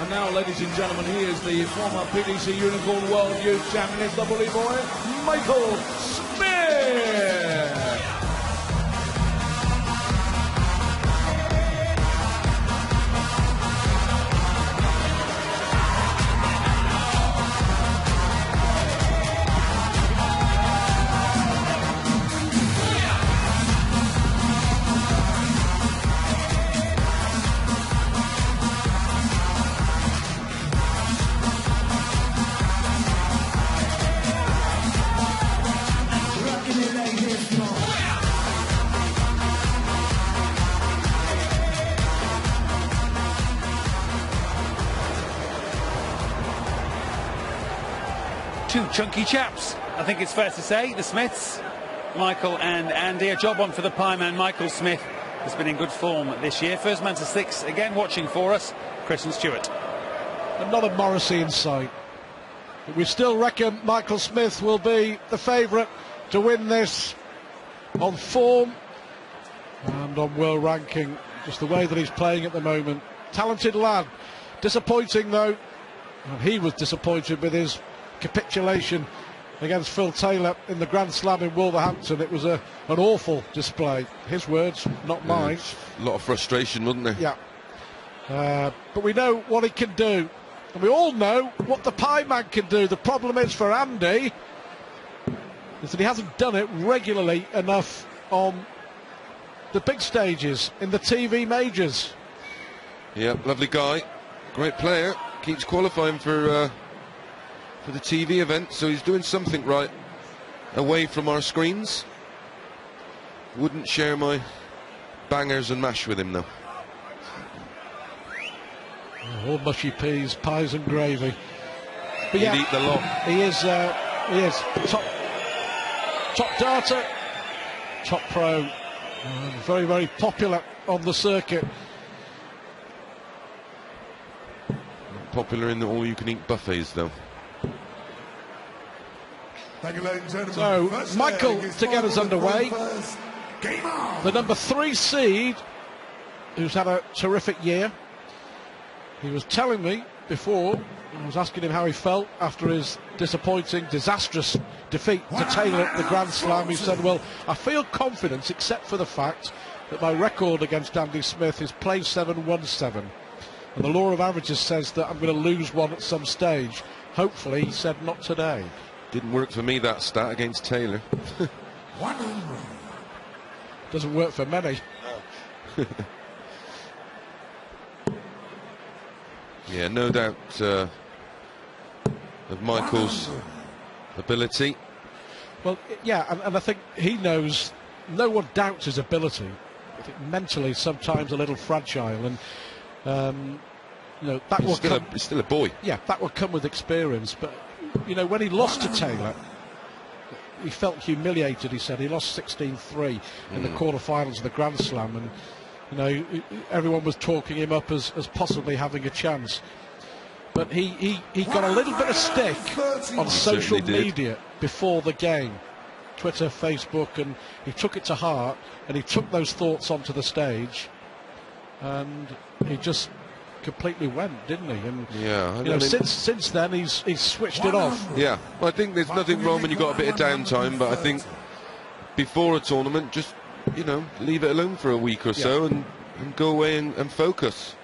And now, ladies and gentlemen, he is the former PDC Unicorn World Youth Champion, it's the bully boy, Michael Smith! Two chunky chaps, I think it's fair to say, the Smiths, Michael and Andy. A job on for the pie man, Michael Smith, has been in good form this year. First man to 6, again watching for us, Chris and Stuart. Another Morrissey in sight. But we still reckon Michael Smith will be the favourite to win this on form and on world ranking, just the way that he's playing at the moment. Talented lad. Disappointing though, and he was disappointed with his capitulation against Phil Taylor in the Grand Slam in Wolverhampton. It was an awful display. His words, not mine. A lot of frustration, wasn't there? Yeah. But we know what he can do. And we all know what the pie man can do. The problem is for Andy is that he hasn't done it regularly enough on the big stages, in the TV majors. Yeah, lovely guy. Great player. Keeps qualifying for the TV event, so he's doing something right away from our screens. Wouldn't share my bangers and mash with him though. All mushy peas, pies and gravy. But He'd eat the lot. He is top darter, top pro, very, very popular on the circuit. Not popular in the all-you-can-eat buffets though. Thank you, ladies and So, gentlemen. Michael, to get us underway, the number 3 seed, who's had a terrific year. He was telling me before, I was asking him how he felt after his disappointing, disastrous defeat to Taylor at the Grand Slam. He said, well, I feel confident except for the fact that my record against Andy Smith is play 7, won 7. And the law of averages says that I'm going to lose one at some stage. Hopefully, he said, not today. Didn't work for me, that stat against Taylor. Doesn't work for many. Yeah, no doubt of Michael's ability. Well, yeah, and I think he knows, no one doubts his ability. I think mentally sometimes a little fragile, and you know, that will come. He's still a boy. Yeah, that will come with experience. But you know, when he lost to Taylor, he felt humiliated. He said he lost 16-3 in the quarterfinals of the Grand Slam, and you know, everyone was talking him up as possibly having a chance. But he got a little bit of stick on social media before the game, Twitter, Facebook, and he took it to heart, and he took those thoughts onto the stage, and he just completely went, didn't he? And yeah, you know, since then he's switched it off. Yeah, well, I think there's nothing wrong when you've got a bit of downtime, but I think before a tournament, just, you know, leave it alone for a week or so and go away and focus.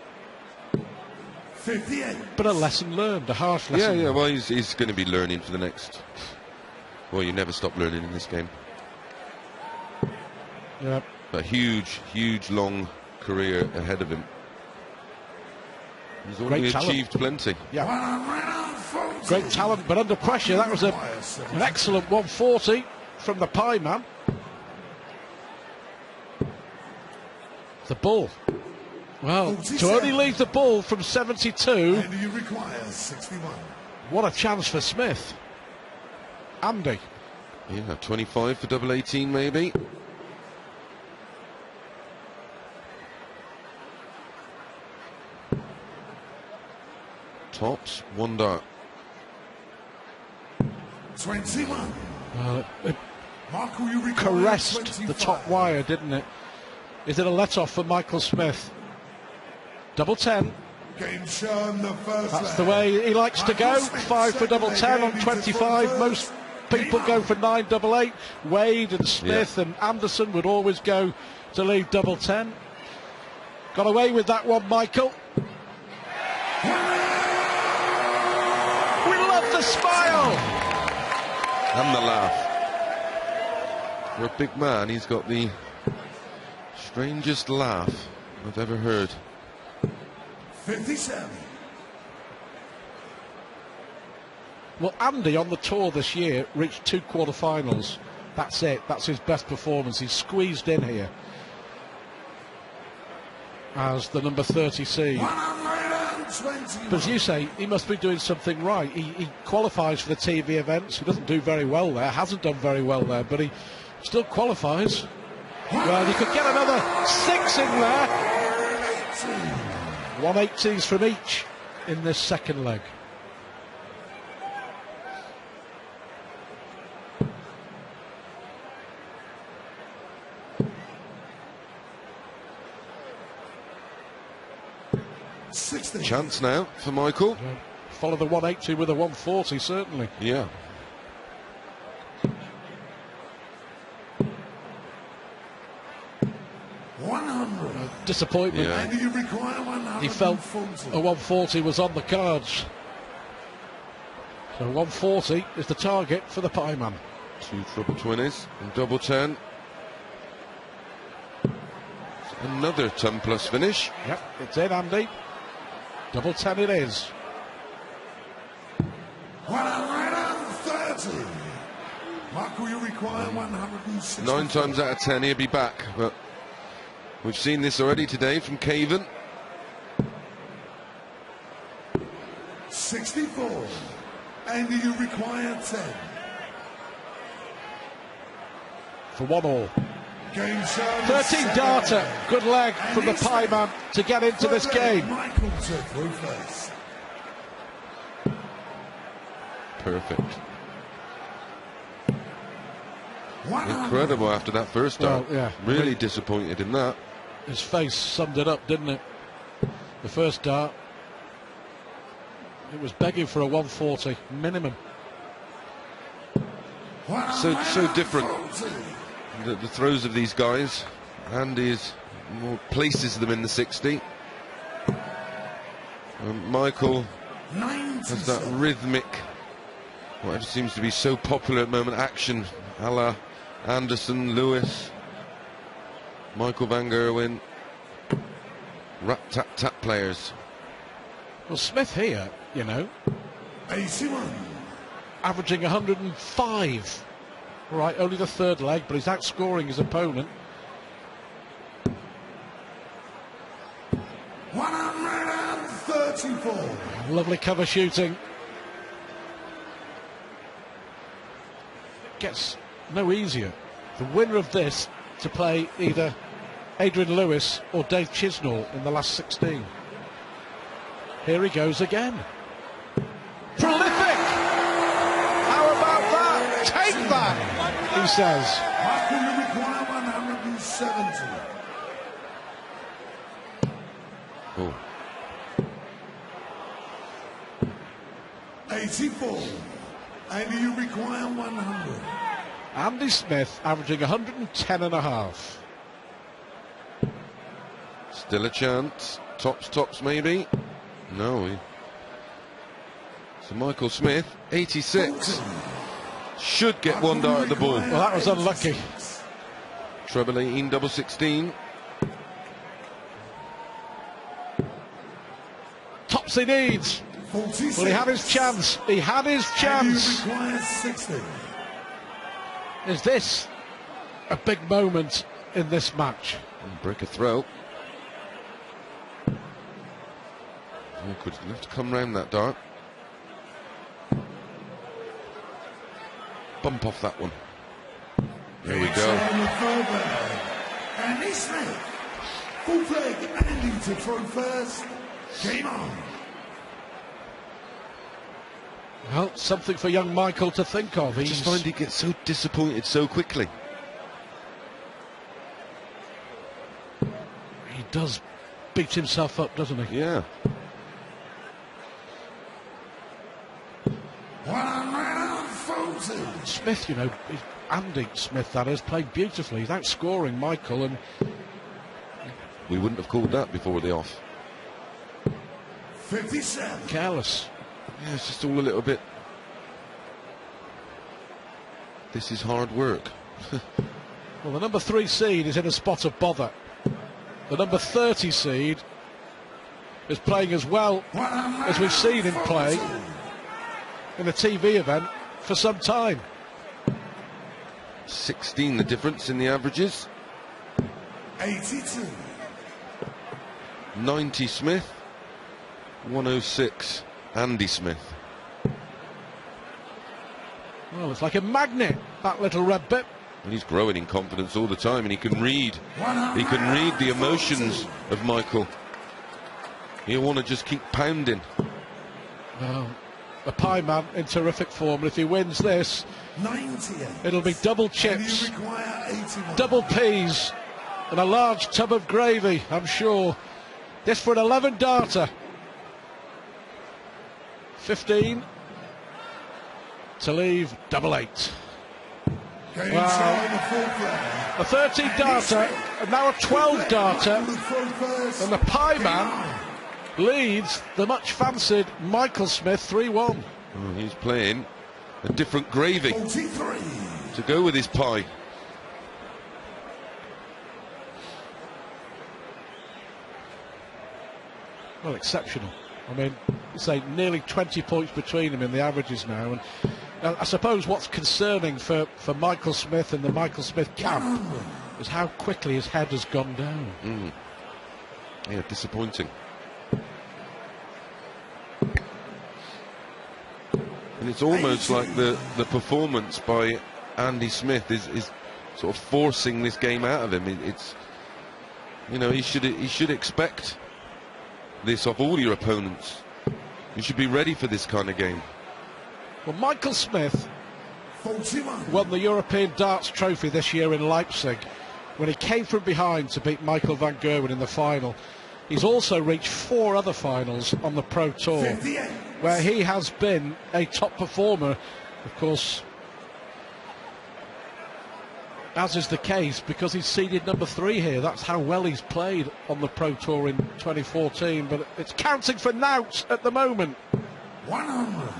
58. But a lesson learned, a harsh lesson. Yeah, well, he's going to be learning for the next. Well, you never stop learning in this game. Yeah. A huge, long career ahead of him. He's already achieved plenty. Yeah. Great talent, but under pressure. That was an excellent 140 from the pie man. The bull. Well, to only leave the ball from 72. And you require 61. What a chance for Smith. Andy. Yeah, 25 for double 18 maybe. Tops, one dart. 21. It Michael, you require caressed 25. the top wire, didn't it? Is it a let-off for Michael Smith? Double 10. Game shown the first That's leg. the way he likes to go. 5 for double 10 on 25. Most people go for 9 double 8. Wade and Smith and Anderson would always go to leave double 10. Got away with that one, Michael. We love the smile. And the laugh. For a big man, he's got the strangest laugh I've ever heard. 57. Well, Andy on the tour this year reached 2 quarterfinals. That's it. That's his best performance. He's squeezed in here as the number 30 seed. 120. But as you say, he must be doing something right. He qualifies for the TV events. He doesn't do very well there, hasn't done very well there, but he still qualifies. Well, he could get another 6 in there. 180s from each in this second leg. Chance now for Michael. Follow the 180 with a 140, certainly. Yeah. Disappointment. Yeah. And you require 140. He felt a 140 was on the cards. So 140 is the target for the pie man. 2 triple 20s and double 10. Another 10 plus finish. Yep, it's in, Andy. Double 10 it is. 130. Michael, you require 160. 9 times out of 10 he'll be back, but we've seen this already today from Caven. 64. And you require 10. For 1 all. Game shown. 13 darter. Good leg from the pie man to get into this game. Michael to through first. Perfect. Incredible after that first start. Well, yeah. Really disappointed in that. His face summed it up, didn't it? The first dart, it was begging for a 140 minimum. So different. The throws of these guys. Andy's more places them in the 60. Michael has that rhythmic, what seems to be so popular at the moment, action a la Anderson, Lewis, Michael van Gerwen, rat-tat-tat players. Well, Smith here, you know, 81. averaging 105. Right, only the third leg, but he's outscoring his opponent. 134. Lovely cover shooting. Gets no easier. The winner of this to play either Adrian Lewis or Dave Chisnall in the last 16. Here he goes again. Prolific! How about that? Take that, he says. Michael, you require 170. Oh. 84. And you require 100. Andy Smith averaging 110.5. Still a chance. Tops maybe. No. So Michael Smith, 86. Should get 1 dart at the ball. Well, that was unlucky. Treble 18, double 16. Tops he needs. 46. Well, he had his chance. He had his chance. And you require 60. Is this a big moment in this match? And break a throw. Awkward. He'll have to come round that dart. Bump off that one. There we go. Andy Smith. Full flag, Andy to throw first. Game on. Well, something for young Michael to think of. I just find he gets so disappointed so quickly. He does beat himself up, doesn't he? Yeah. Smith, you know, Andy Smith, that is, played beautifully. He's outscoring Michael, and we wouldn't have called that before the off. 57. Careless. Yeah, it's just all a little bit. This is hard work. Well, the number 3 seed is in a spot of bother. The number 30 seed is playing as well as we've seen him play in a TV event for some time. 16 the difference in the averages. 82. 90 Smith, 106 Andy Smith. Well, it's like a magnet, that little red bit. And he's growing in confidence all the time, and he can read the emotions of Michael. He'll want to just keep pounding. Well, the Pie Man in terrific form, and if he wins this, 98. it'll be double And chips, you require 81. double peas, and a large tub of gravy, I'm sure. This for an 11 darter. 15 to leave, double 8. Game Wow. time, the full flag. A 13 darter, and now a 12 darter, Michael throw first. and the Pie Man leads the much fancied Michael Smith 3-1. Oh, he's playing a different gravy 43. to go with his pie. Well, exceptional. I mean, say nearly 20 points between them in the averages now, and I suppose what's concerning for Michael Smith and the Michael Smith camp is how quickly his head has gone down. Yeah, disappointing. And it's almost like the performance by Andy Smith is sort of forcing this game out of him. It's, you know, he should expect this of all your opponents. You should be ready for this kind of game. Well, Michael Smith 41. won the European Darts Trophy this year in Leipzig when he came from behind to beat Michael van Gerwen in the final. He's also reached 4 other finals on the Pro Tour 58. where he has been a top performer. Of course, as is the case, because he's seeded number 3 here. That's how well he's played on the Pro Tour in 2014, but it's counting for Nout at the moment. 100.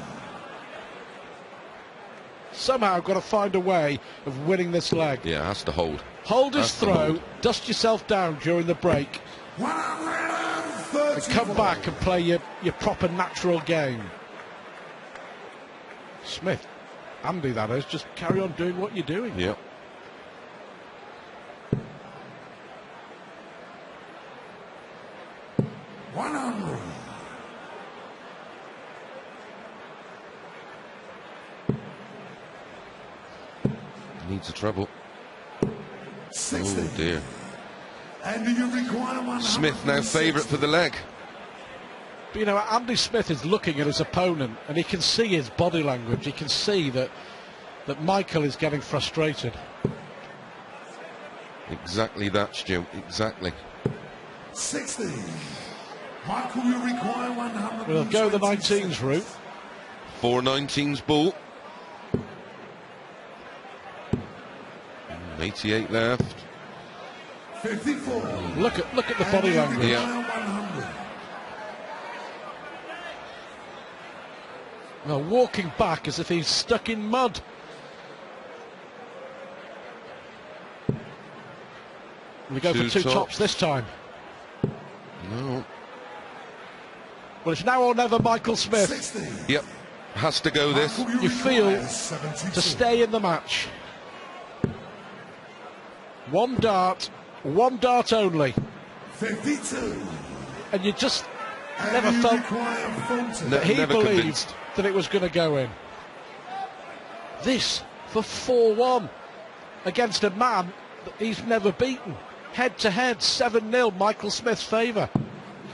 Somehow got to find a way of winning this leg. Yeah, has to hold. Hold his That's the throw, hold. dust yourself down during the break, 130. and come back and play your proper natural game. Smith, Andy that is, just carry on doing what you're doing. Yeah. Needs a treble. 60. Oh dear. And do you require 100? Smith now favourite for the leg. But, you know, Andy Smith is looking at his opponent, and he can see his body language. He can see that Michael is getting frustrated. Exactly that, Stu. Exactly. 60. Michael, you require 100. We'll go the 19s route. 4 19s ball. 88 left. 54. Look at the body language. Yeah. 100. Well, walking back as if he's stuck in mud. We go for 2 tops this time. No. Well, it's now or never, Michael Smith. 60. Yep. Has to go this. Michael, You feel require 72. to stay in the match. 1 dart only, 52. and you just And never you felt require 40. that he never believed convinced. that it was going to go in. This for 4-1 against a man that he's never beaten. Head to head, 7-0, Michael Smith's favour.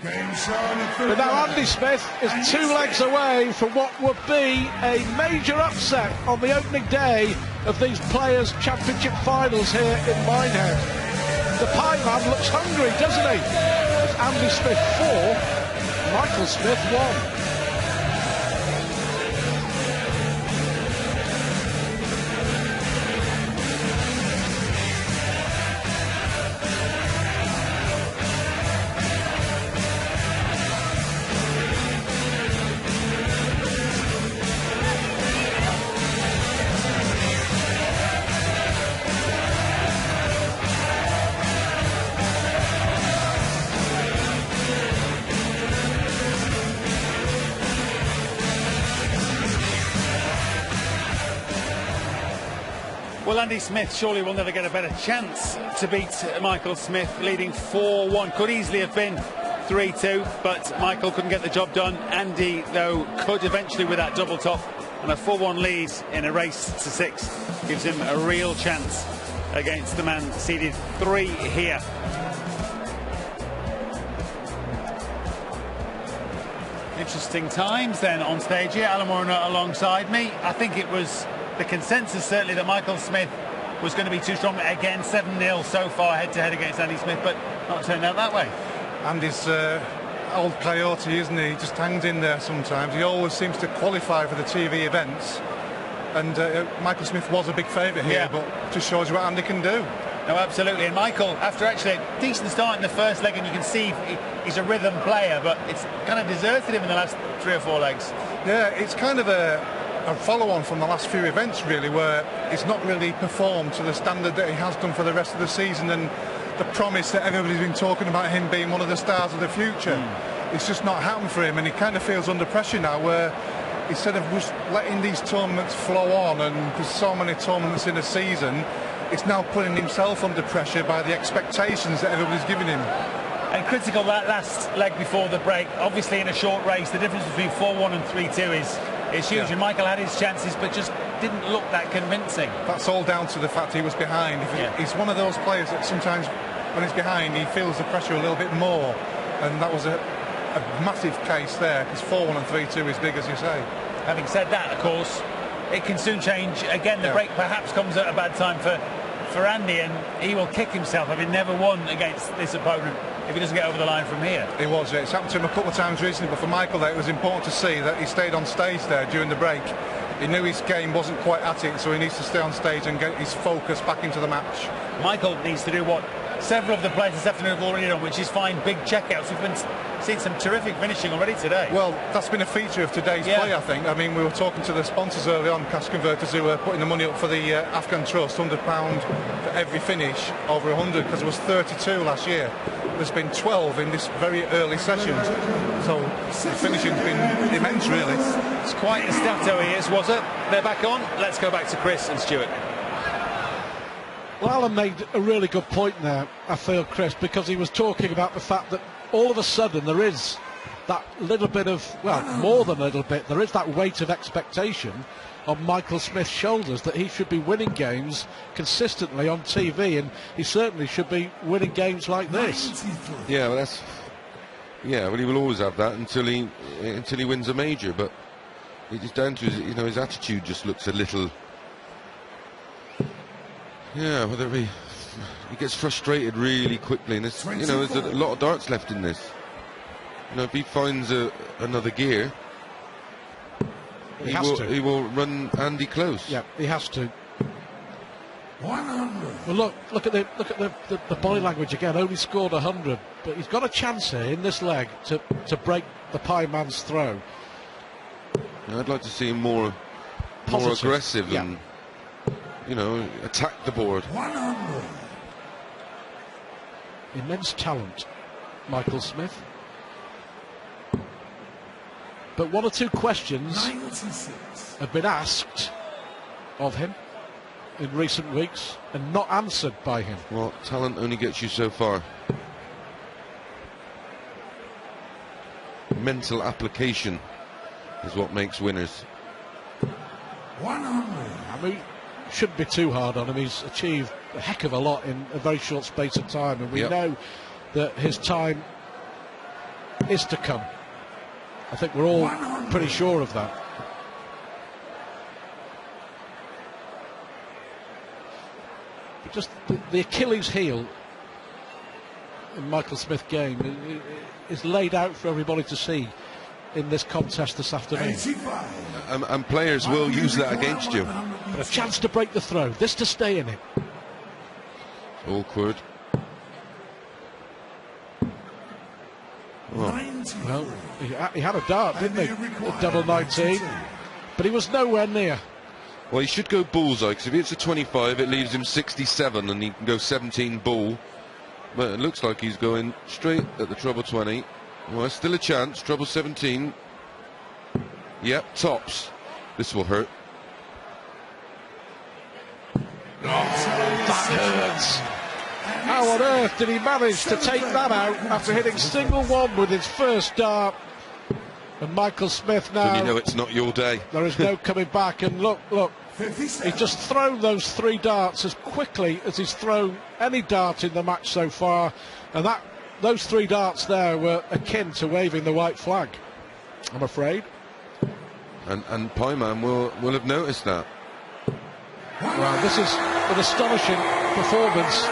Game show. But now Andy Smith is 2 legs away from what would be a major upset on the opening day of these Players' Championship finals here in Minehead. The Pie Man looks hungry, doesn't he? It's Andy Smith 4, Michael Smith 1. Well, Andy Smith surely will never get a better chance to beat Michael Smith, leading 4-1. Could easily have been 3-2, but Michael couldn't get the job done. Andy, though, could eventually with that double top, and a 4-1 lead in a race to 6 gives him a real chance against the man seeded 3 here. Interesting times then on stage here. Alan Warner alongside me. I think it was the consensus certainly that Michael Smith was going to be too strong. Again, 7-0 so far head-to-head against Andy Smith, but not turned out that way. Andy's old coyote, isn't he? He just hangs in there sometimes. He always seems to qualify for the TV events. And Michael Smith was a big favourite here, but just shows you what Andy can do. No, absolutely. And Michael, after actually a decent start in the first leg, and you can see he's a rhythm player, but it's kind of deserted him in the last 3 or 4 legs. Yeah, it's kind of a follow-on from the last few events, really, where he's not really performed to the standard that he has done for the rest of the season, and the promise that everybody's been talking about him being one of the stars of the future. It's just not happened for him, and he kind of feels under pressure now, where instead of just letting these tournaments flow on, and there's so many tournaments in a season, it's now putting himself under pressure by the expectations that everybody's giving him. And critical that last leg before the break. Obviously, in a short race, the difference between 4-1 and 3-2 is huge. And Michael had his chances, but just didn't look that convincing. That's all down to the fact he was behind. He's one of those players that sometimes, when he's behind, he feels the pressure a little bit more. And that was a massive case there, because 4-1 and 3-2 is big, as you say. Having said that, of course, it can soon change. Again, the break perhaps comes at a bad time for Andy, and he will kick himself having never won against this opponent if he doesn't get over the line from here. It was, it's happened to him a couple of times recently, but for Michael there, it was important to see that he stayed on stage there during the break. He knew his game wasn't quite at it, so he needs to stay on stage and get his focus back into the match. Michael needs to do what several of the players this afternoon have already done, which is find big checkouts. We've been seeing some terrific finishing already today. Well, that's been a feature of today's play, I think. I mean, we were talking to the sponsors early on, cash converters, who were putting the money up for the Afghan Trust, £100 for every finish, over 100, because there was 32 last year. There's been 12 in this very early session, so the finishing's been immense, really. It's quite a stato he is, was it? They're back on. Let's go back to Chris and Stuart. Well, Alan made a really good point there, I feel, Chris, because he was talking about the fact that all of a sudden there is that little bit of, well, more than a little bit, there is that weight of expectation on Michael Smith's shoulders that he should be winning games consistently on TV, and he certainly should be winning games like this. Yeah, well, well, he will always have that until he wins a major, but it's down to his, his attitude just looks a little. Yeah, whether he gets frustrated really quickly, and there's a lot of darts left in this. If he finds another gear, he will run Andy close. Yeah, he has to. 100. Well, look at the body language again. Only scored 100, but he's got a chance here in this leg to break the pie man's throw. I'd like to see him more aggressive and attack the board. 100. Immense talent, Michael Smith. But 1 or 2 questions 96. have been asked of him in recent weeks and not answered by him. Well, talent only gets you so far. Mental application is what makes winners. 100. I mean, shouldn't be too hard on him. He's achieved a heck of a lot in a very short space of time, and we know that his time is to come. I think we're all 100. pretty sure of that. But just the Achilles heel in Michael Smith's game is laid out for everybody to see in this contest this afternoon. 85. And players will use that against you. But a chance to break the throw, this to stay in it. Awkward. Well, he had a dart, didn't he? A double 19, but he was nowhere near. Well, he should go bullseye, because if he hits a 25, it leaves him 67, and he can go 17 bull. But it looks like he's going straight at the treble 20. Well, still a chance. Treble 17. Yep, tops. This will hurt. earth did he manage to take that out after hitting single one with his first dart? And Michael Smith now... When you know it's not your day. There is no coming back, and look, he's just thrown those 3 darts as quickly as he's thrown any dart in the match so far, and those 3 darts there were akin to waving the white flag, I'm afraid. And Pieman will have noticed that. Well, this is an astonishing performance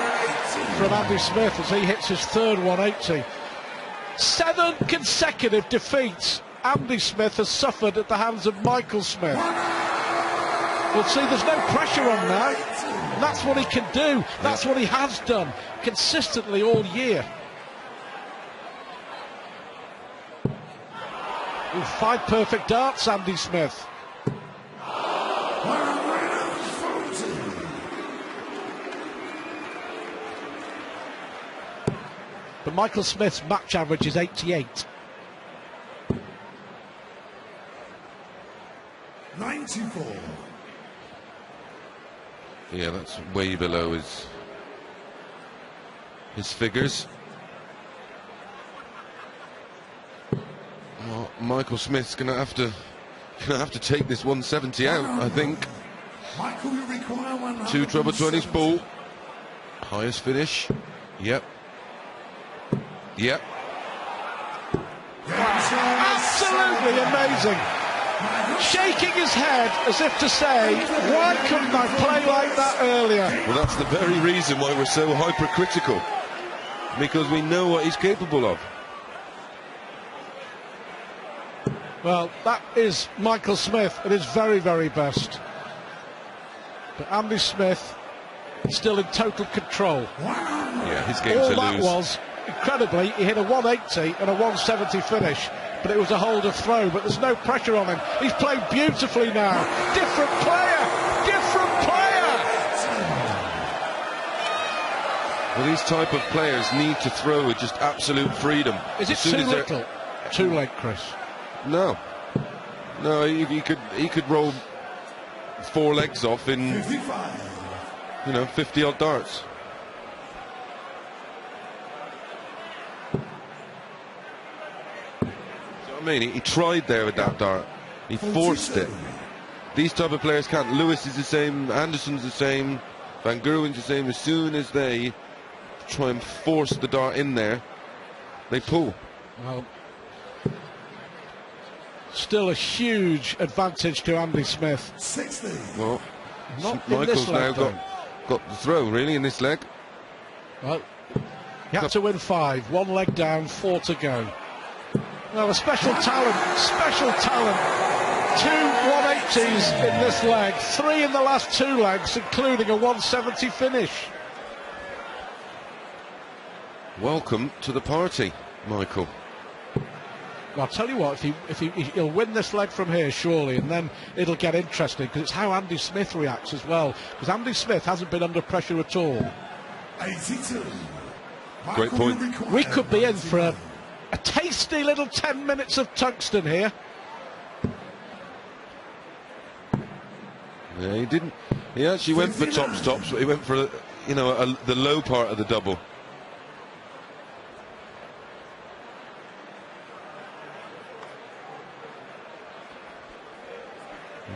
from Andy Smith as he hits his 3rd 180. 7 consecutive defeats Andy Smith has suffered at the hands of Michael Smith. Well, see, there's no pressure on now. And that's what he can do. That's what he has done consistently all year. Ooh, 5 perfect darts, Andy Smith. But Michael Smith's match average is 88. 94. Yeah, that's way below his figures. Well, Michael Smith's gonna have to take this 170 out, I think. Michael, you require 100. 2 treble 20s ball. Highest finish. Yep. Yep. Absolutely amazing. Shaking his head as if to say, why couldn't I play like that earlier? Well, that's the very reason why we're so hypercritical, because we know what he's capable of. Well, that is Michael Smith at his very, very best. But Andy Smith still in total control. Yeah, his game's All to that lose. was, incredibly, he hit a 180 and a 170 finish, but it was a hold of throw, but there's no pressure on him. He's played beautifully now. Different player! Different player! Well, these type of players need to throw with just absolute freedom. Is it too little? Too late, Chris. No, he could roll 4 legs off in 50 odd darts. I mean, he tried there with that dart. He forced it. These type of players can't. Lewis is the same. Anderson's the same. Van Gerwen's the same. As soon as they try and force the dart in there, they pull. Well, still a huge advantage to Andy Smith. 60. Well, Not in Michael's this leg, now got the throw really in this leg. Well, he had to win 5. 1 leg down, 4 to go. Well, a special talent. 2 180s in this leg, 3 in the last 2 legs, including a 170 finish. Welcome to the party, Michael. Well, I'll tell you what, he'll win this leg from here, surely, and then it'll get interesting, because it's how Andy Smith reacts as well, because Andy Smith hasn't been under pressure at all. 82. Great point. We could be in for a tasty little 10 minutes of tungsten here. Yeah, he didn't. He actually went for tops, but he went for the low part of the double.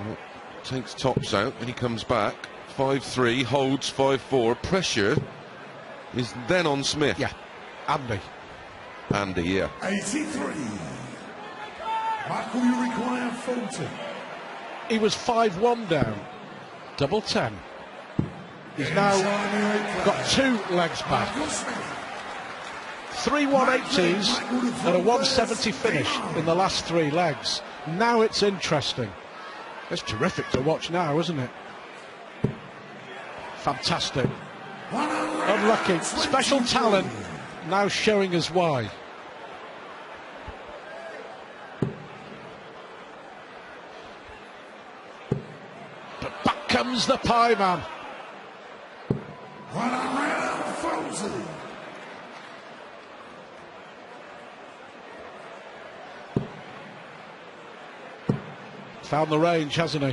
Well, takes tops out and he comes back 5-3, holds 5-4. Pressure is then on Smith. Yeah, Andy, yeah. 83. Michael, you require 40. He was 5-1 down, double 10. He's now got 2 legs back. 3 180s and a 170 finish in the last 3 legs. Now it's interesting. It's terrific to watch now, isn't it? Fantastic. Unlucky. Special talent now showing us why. But back comes the pie man. Found the range, hasn't he?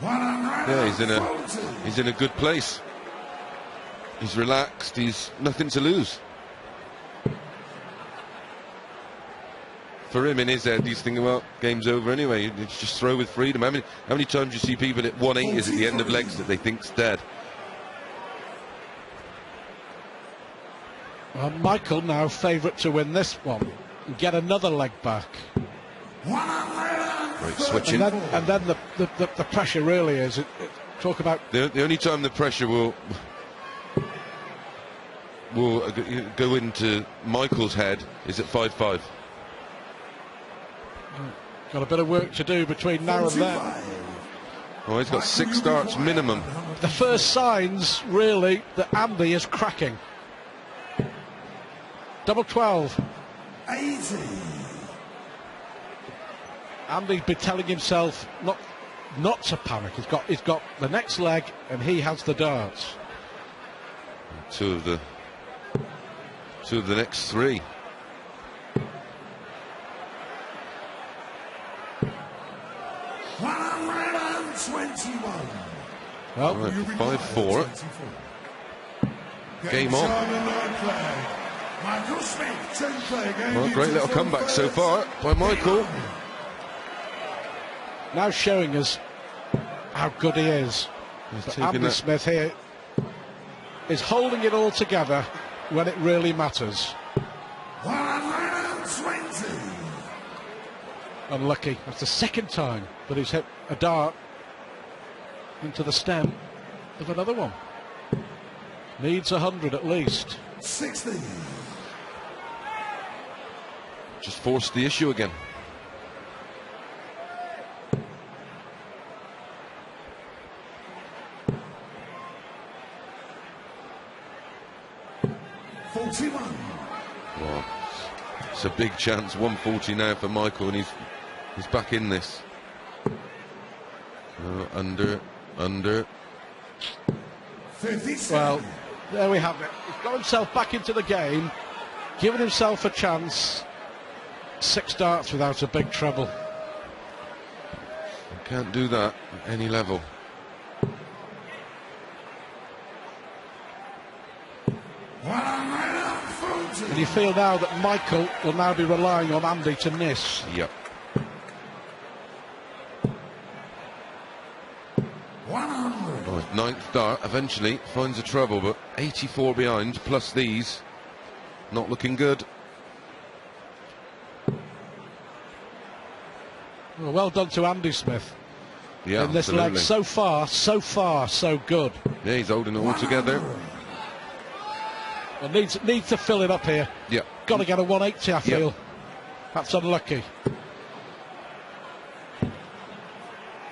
Yeah, he's in a good place. He's relaxed. He's nothing to lose. For him, in his head, he's thinking, well, game's over anyway. It's just throw with freedom. How many times do you see people at 180s at the end of legs that they think's dead? Well, Michael now favourite to win this one and get another leg back. Great switching. And then the pressure really is. Talk about the only time the pressure will go into Michael's head is at 5-5. Got a bit of work to do between now and then. Oh, he's got 6 starts minimum. The first signs, really, that Andy is cracking. Double 12. 80. Andy's been telling himself not to panic. He's got the next leg, and he has the darts. Two of the next 3. Well, right, 5-4. Game on. Well, great little comeback so far by Michael. Now showing us how good he is. But Andy Smith here is holding it all together when it really matters. 120. Unlucky. That's the second time that he's hit a dart into the stem of another one. Needs 100 at least. 60. Just forced the issue again. Well, it's a big chance. 140 now for Michael, and he's back in this. Under. 57. Well, there we have it. He's got himself back into the game, giving himself a chance. 6 darts without a big treble. Can't do that at any level. And you feel now that Michael will now be relying on Andy to miss. Yep. 100. Right, 9th dart eventually finds a treble, but 84 behind plus these, not looking good. Well done to Andy Smith. Yeah, in this absolutely. leg. So far, so good. Yeah, he's holding it all together. Well, needs to fill it up here. Yeah. Got to get a 180, I feel. Yep. That's unlucky.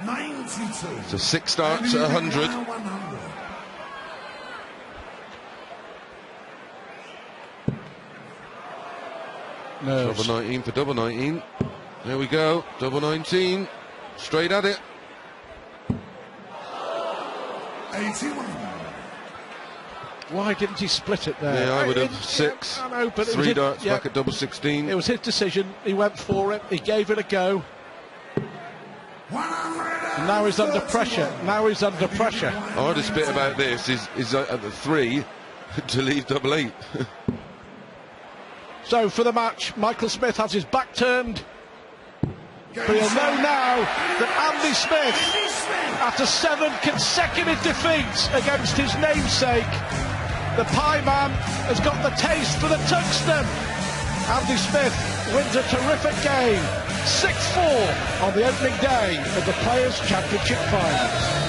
92. So 6 starts at 100. 100. Nerves. Double 19 for double 19. There we go. Double 19. Straight at it. 81. Why didn't he split it there? Yeah, I would have 6. I know, but 3 darts back at double 16. It was his decision. He went for it. He gave it a go. And now he's under pressure. Hardest bit about this is at the 3 to leave double 8. So for the match, Michael Smith has his back turned. But he'll know now that Andy Smith, after 7 consecutive defeats against his namesake, the Pie Man has got the taste for the tungsten. Andy Smith wins a terrific game, 6-4 on the opening day of the Players' Championship Finals.